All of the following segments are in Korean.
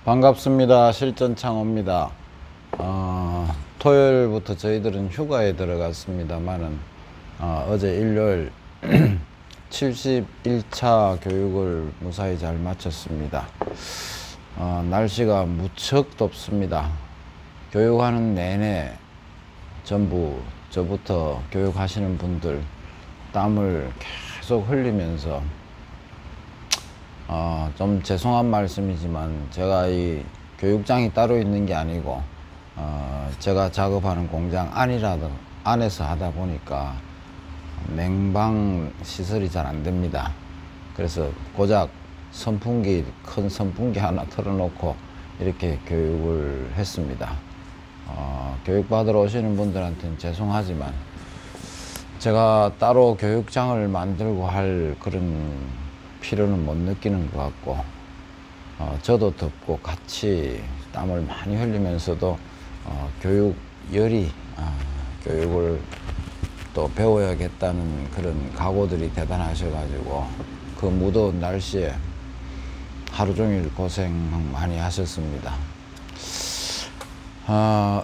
반갑습니다. 실전창호입니다. 토요일부터 저희들은 휴가에 들어갔습니다만은 어제 일요일 71차 교육을 무사히 잘 마쳤습니다. 날씨가 무척 덥습니다. 교육하는 내내 전부 저부터 교육하시는 분들 땀을 계속 흘리면서 좀 죄송한 말씀이지만 제가 이 교육장이 따로 있는 게 아니고 제가 작업하는 공장 안에서 하다 보니까 냉방 시설이 잘 안 됩니다. 그래서 고작 큰 선풍기 하나 틀어놓고 이렇게 교육을 했습니다. 교육 받으러 오시는 분들한테는 죄송하지만 제가 따로 교육장을 만들고 할 그런 필요는 못 느끼는 것 같고, 저도 덥고 같이 땀을 많이 흘리면서도 교육열이 교육을 또 배워야겠다는 그런 각오들이 대단하셔가지고 그 무더운 날씨에 하루 종일 고생 많이 하셨습니다.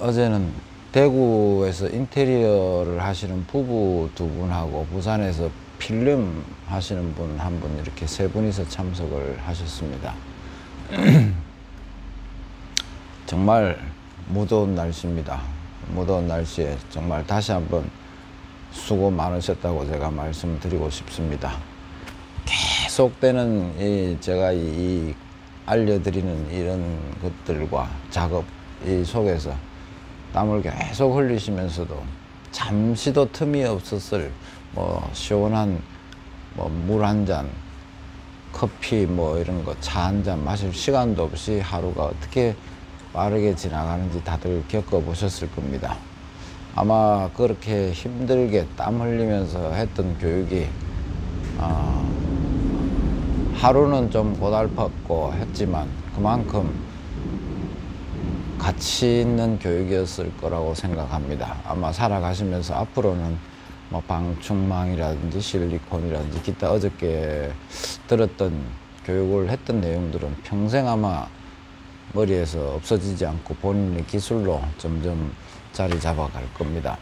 어제는 대구에서 인테리어를 하시는 부부 두 분하고 부산에서 필름 하시는 분 한 분 이렇게 세 분이서 참석을 하셨습니다. 정말 무더운 날씨입니다. 무더운 날씨에 정말 다시 한번 수고 많으셨다고 제가 말씀드리고 싶습니다. 계속되는 제가 알려드리는 이런 것들과 작업 속에서 땀을 계속 흘리시면서도 잠시도 틈이 없었을 시원한 물 한 잔, 커피 이런 거, 차 한 잔 마실 시간도 없이 하루가 어떻게 빠르게 지나가는지 다들 겪어보셨을 겁니다. 아마 그렇게 힘들게 땀 흘리면서 했던 교육이 하루는 좀 고달팠고 했지만 그만큼 가치 있는 교육이었을 거라고 생각합니다. 아마 살아가시면서 앞으로는 방충망이라든지 실리콘이라든지 기타 어저께 들었던 교육을 했던 내용들은 평생 아마 머리에서 없어지지 않고 본인의 기술로 점점 자리 잡아갈 겁니다.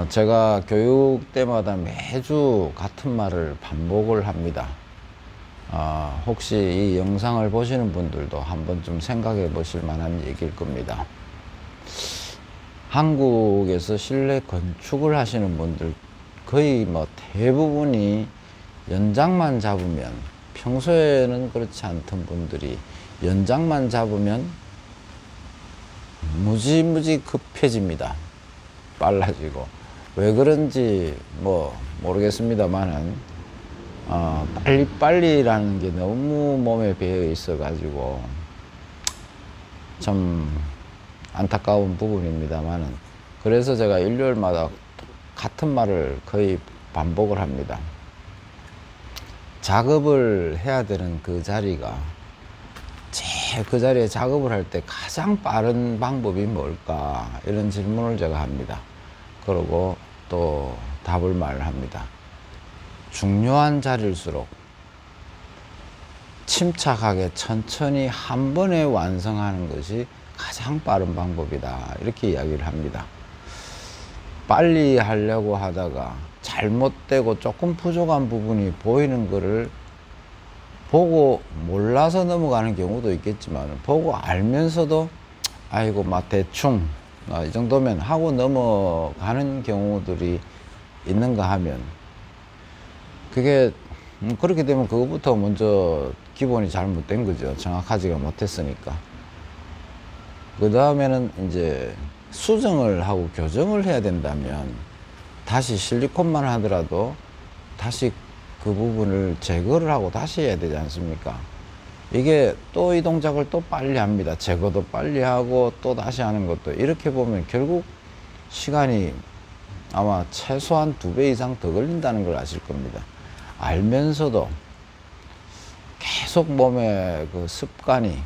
제가 교육 때마다 매주 같은 말을 반복을 합니다. 혹시 이 영상을 보시는 분들도 한번 좀 생각해 보실 만한 얘기일 겁니다. 한국에서 실내 건축을 하시는 분들 거의 대부분이 연장만 잡으면, 평소에는 그렇지 않던 분들이 연장만 잡으면 무지무지 급해집니다. 빨라지고. 왜 그런지 모르겠습니다만은 빨리빨리라는 게 너무 몸에 배어 있어 가지고 참 안타까운 부분입니다만은, 그래서 제가 일요일마다 같은 말을 거의 반복을 합니다. 작업을 해야 되는 그 자리가, 그 자리에 작업을 할 때 가장 빠른 방법이 뭘까, 이런 질문을 제가 합니다. 그러고 또 답을 말합니다. 중요한 자리일수록 침착하게 천천히 한 번에 완성하는 것이 가장 빠른 방법이다, 이렇게 이야기를 합니다. 빨리 하려고 하다가 잘못되고 조금 부족한 부분이 보이는 거를 보고 몰라서 넘어가는 경우도 있겠지만, 보고 알면서도 아이고 대충 이 정도면 하고 넘어가는 경우들이 있는가 하면, 그게 그렇게 되면 그것부터 먼저 기본이 잘못된 거죠. 정확하지가 못했으니까. 그 다음에는 이제 수정을 하고 교정을 해야 된다면 다시 실리콘만 하더라도 다시 그 부분을 제거를 하고 다시 해야 되지 않습니까? 이게 또 이 동작을 또 빨리 합니다. 제거도 빨리 하고 또 다시 하는 것도. 이렇게 보면 결국 시간이 아마 최소한 2배 이상 더 걸린다는 걸 아실 겁니다. 알면서도 계속 몸의 그 습관이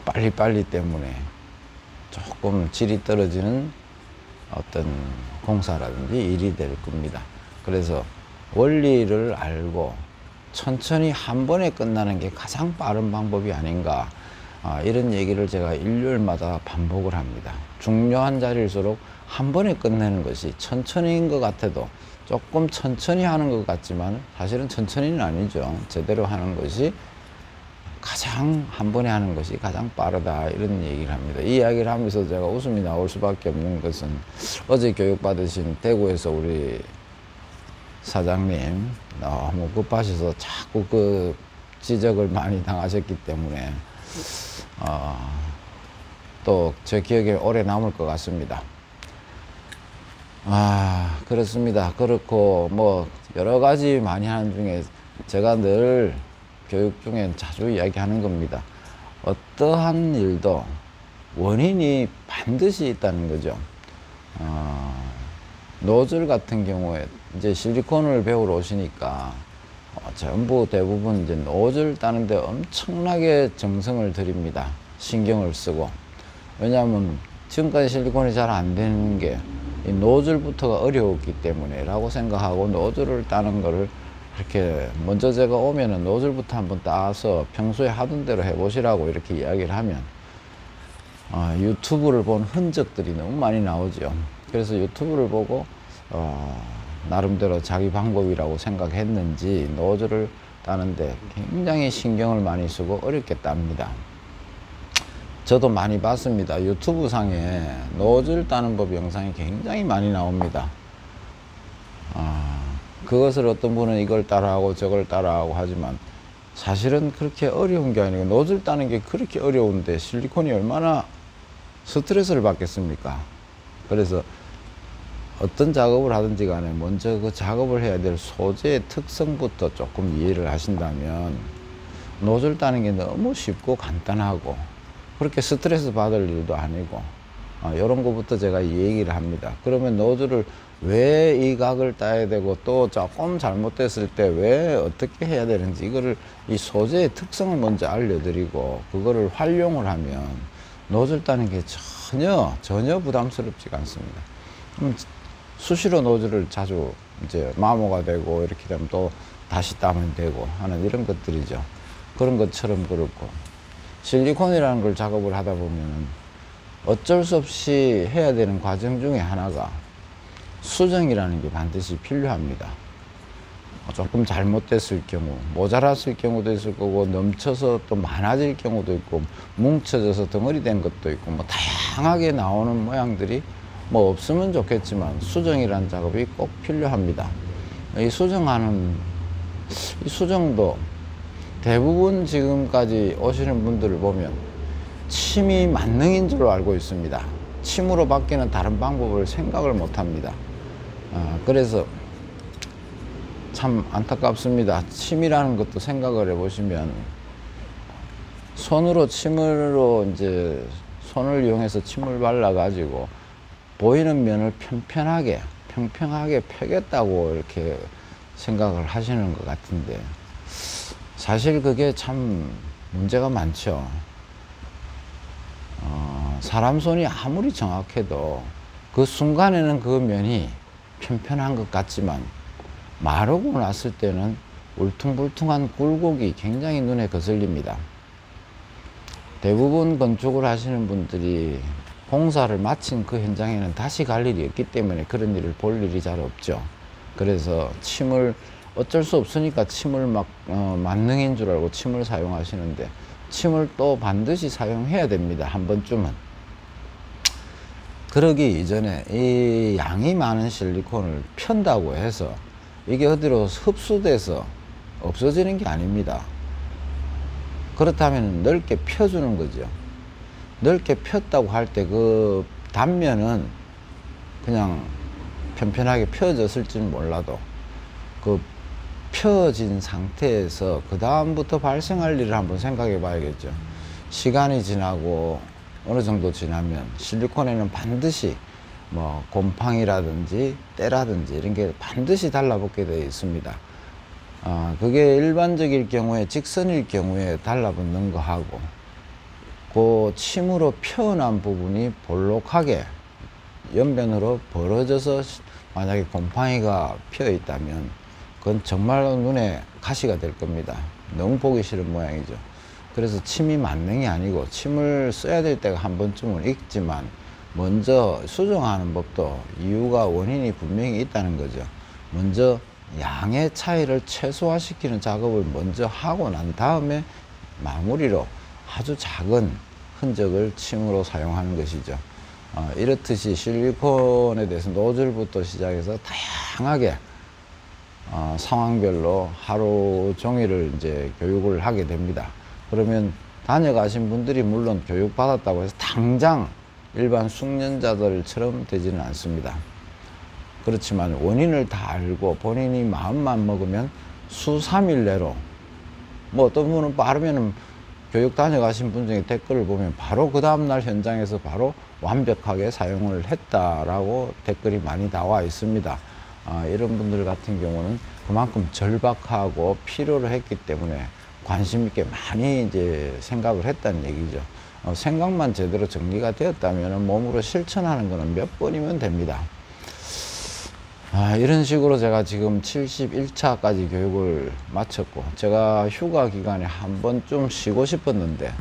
빨리빨리 때문에 조금 질이 떨어지는 어떤 공사라든지 일이 될 겁니다. 그래서 원리를 알고 천천히 한 번에 끝나는 게 가장 빠른 방법이 아닌가, 이런 얘기를 제가 일요일마다 반복을 합니다. 중요한 자리일수록 한 번에 끝내는 것이 천천히인 것 같아도 조금 천천히 하는 것 같지만 사실은 천천히는 아니죠. 제대로 하는 것이 가장 한 번에 하는 것이 가장 빠르다, 이런 얘기를 합니다. 이 이야기를 하면서 제가 웃음이 나올 수밖에 없는 것은 어제 교육받으신 대구에서 우리 사장님 너무 급하셔서 자꾸 그 지적을 많이 당하셨기 때문에 또 제 기억에 오래 남을 것 같습니다. 그렇습니다. 그렇고 뭐 여러 가지 많이 하는 중에 제가 늘 교육 중에 자주 이야기하는 겁니다. 어떠한 일도 원인이 반드시 있다는 거죠. 노즐 같은 경우에 이제 실리콘을 배우러 오시니까 전부 대부분 이제 노즐 따는데 엄청나게 정성을 들입니다. 신경을 쓰고. 왜냐하면 지금까지 실리콘이 잘 안 되는 게 이 노즐부터가 어려웠기 때문에 라고 생각하고 노즐을 따는 거를 이렇게 먼저 제가 오면은 노즐부터 한번 따서 평소에 하던 대로 해보시라고 이렇게 이야기를 하면 유튜브를 본 흔적들이 너무 많이 나오죠. 그래서 유튜브를 보고 나름대로 자기 방법이라고 생각했는지 노즐을 따는데 굉장히 신경을 많이 쓰고 어렵게 땁니다. 저도 많이 봤습니다. 유튜브 상에 노즐 따는 법 영상이 굉장히 많이 나옵니다. 그것을 어떤 분은 이걸 따라하고 저걸 따라하고 하지만 사실은 그렇게 어려운 게 아니고 노즐 따는 게 그렇게 어려운데 실리콘이 얼마나 스트레스를 받겠습니까? 그래서 어떤 작업을 하든지 간에 먼저 그 작업을 해야 될 소재의 특성부터 조금 이해를 하신다면 노즐 따는 게 너무 쉽고 간단하고 그렇게 스트레스 받을 일도 아니고 이런 것부터 제가 이 얘기를 합니다. 그러면 노즐을 왜 이 각을 따야 되고 또 조금 잘못됐을 때 왜 어떻게 해야 되는지 이거를 이 소재의 특성을 먼저 알려드리고 그거를 활용을 하면 노즐 따는 게 전혀 부담스럽지가 않습니다. 그럼 수시로 노즐을 자주 이제 마모가 되고 이렇게 되면 또 다시 따면 되고 하는 이런 것들이죠. 그런 것처럼 그렇고 실리콘이라는 걸 작업을 하다 보면 어쩔 수 없이 해야 되는 과정 중에 하나가 수정이라는 게 반드시 필요합니다. 조금 잘못됐을 경우, 모자랐을 경우도 있을 거고 넘쳐서 또 많아질 경우도 있고 뭉쳐져서 덩어리 된 것도 있고 뭐 다양하게 나오는 모양들이 뭐 없으면 좋겠지만 수정이라는 작업이 꼭 필요합니다. 이 수정도 대부분 지금까지 오시는 분들을 보면 침이 만능인 줄로 알고 있습니다. 침으로 바뀌는 다른 방법을 생각을 못 합니다. 그래서 참 안타깝습니다. 침이라는 것도 생각을 해보시면 손으로 이제 손을 이용해서 침을 발라가지고 보이는 면을 평평하게 펴겠다고 이렇게 생각을 하시는 것 같은데 사실 그게 참 문제가 많죠. 사람 손이 아무리 정확해도 그 순간에는 그 면이 편편한 것 같지만 마르고 났을 때는 울퉁불퉁한 굴곡이 굉장히 눈에 거슬립니다. 대부분 건축을 하시는 분들이 공사를 마친 그 현장에는 다시 갈 일이 없기 때문에 그런 일을 볼 일이 잘 없죠. 그래서 침을 어쩔 수 없으니까 침을 만능인 줄 알고 침을 사용하시는데 침을 또 반드시 사용해야 됩니다. 한 번쯤은. 그러기 이전에 이 양이 많은 실리콘을 편다고 해서 이게 어디로 흡수돼서 없어지는 게 아닙니다. 그렇다면 넓게 펴주는 거죠. 넓게 폈다고 할 때 그 단면은 그냥 편편하게 펴졌을지는 몰라도 그 펴진 상태에서 그 다음부터 발생할 일을 한번 생각해 봐야겠죠. 시간이 지나고 어느 정도 지나면 실리콘에는 반드시 뭐 곰팡이라든지 때라든지 이런 게 반드시 달라붙게 되어 있습니다. 그게 일반적일 경우에 직선일 경우에 달라붙는 거하고 그 침으로 표현한 부분이 볼록하게 옆면으로 벌어져서 만약에 곰팡이가 피어 있다면 그건 정말로 눈에 가시가 될 겁니다. 너무 보기 싫은 모양이죠. 그래서 침이 만능이 아니고 침을 써야 될 때가 한 번쯤은 있지만 먼저 수정하는 법도 이유가 원인이 분명히 있다는 거죠. 먼저 양의 차이를 최소화시키는 작업을 먼저 하고 난 다음에 마무리로 아주 작은 흔적을 침으로 사용하는 것이죠. 이렇듯이 실리콘에 대해서 노즐부터 시작해서 다양하게 상황별로 하루 종일을 이제 교육을 하게 됩니다. 그러면 다녀가신 분들이 물론 교육받았다고 해서 당장 일반 숙련자들처럼 되지는 않습니다. 그렇지만 원인을 다 알고 본인이 마음만 먹으면 수 3일 내로, 뭐 어떤 분은 빠르면은 교육 다녀가신 분 중에 댓글을 보면 바로 그 다음날 현장에서 바로 완벽하게 사용을 했다라고 댓글이 많이 나와 있습니다. 이런 분들 같은 경우는 그만큼 절박하고 필요로 했기 때문에 관심 있게 많이 이제 생각을 했다는 얘기죠. 생각만 제대로 정리가 되었다면 몸으로 실천하는 것은 몇 번이면 됩니다. 이런 식으로 제가 지금 71차까지 교육을 마쳤고, 제가 휴가 기간에 한 번쯤 쉬고 싶었는데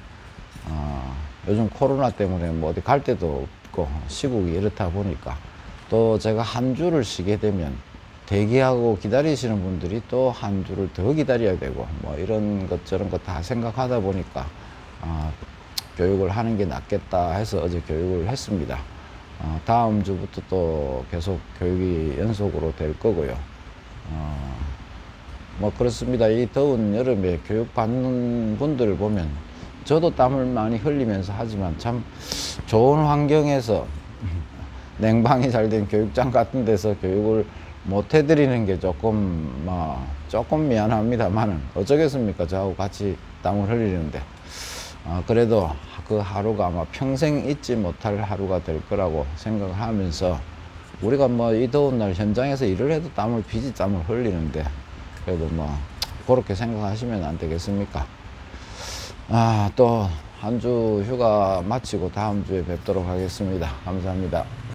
요즘 코로나 때문에 뭐 어디 갈 데도 없고 시국이 이렇다 보니까 또 제가 한 주를 쉬게 되면 대기하고 기다리시는 분들이 또 한 주를 더 기다려야 되고 뭐 이런 것 저런 것 다 생각하다 보니까 교육을 하는 게 낫겠다 해서 어제 교육을 했습니다. 다음 주부터 또 계속 교육이 연속으로 될 거고요. 뭐 그렇습니다. 이 더운 여름에 교육 받는 분들을 보면 저도 땀을 많이 흘리면서 하지만 참 좋은 환경에서 냉방이 잘 된 교육장 같은 데서 교육을 못 해드리는 게 조금 미안합니다만은 어쩌겠습니까? 저하고 같이 땀을 흘리는데 그래도 그 하루가 아마 평생 잊지 못할 하루가 될 거라고 생각하면서, 우리가 뭐 이 더운 날 현장에서 일을 해도 땀을 흘리는데 그래도 뭐 그렇게 생각하시면 안 되겠습니까? 또 한 주 휴가 마치고 다음 주에 뵙도록 하겠습니다. 감사합니다.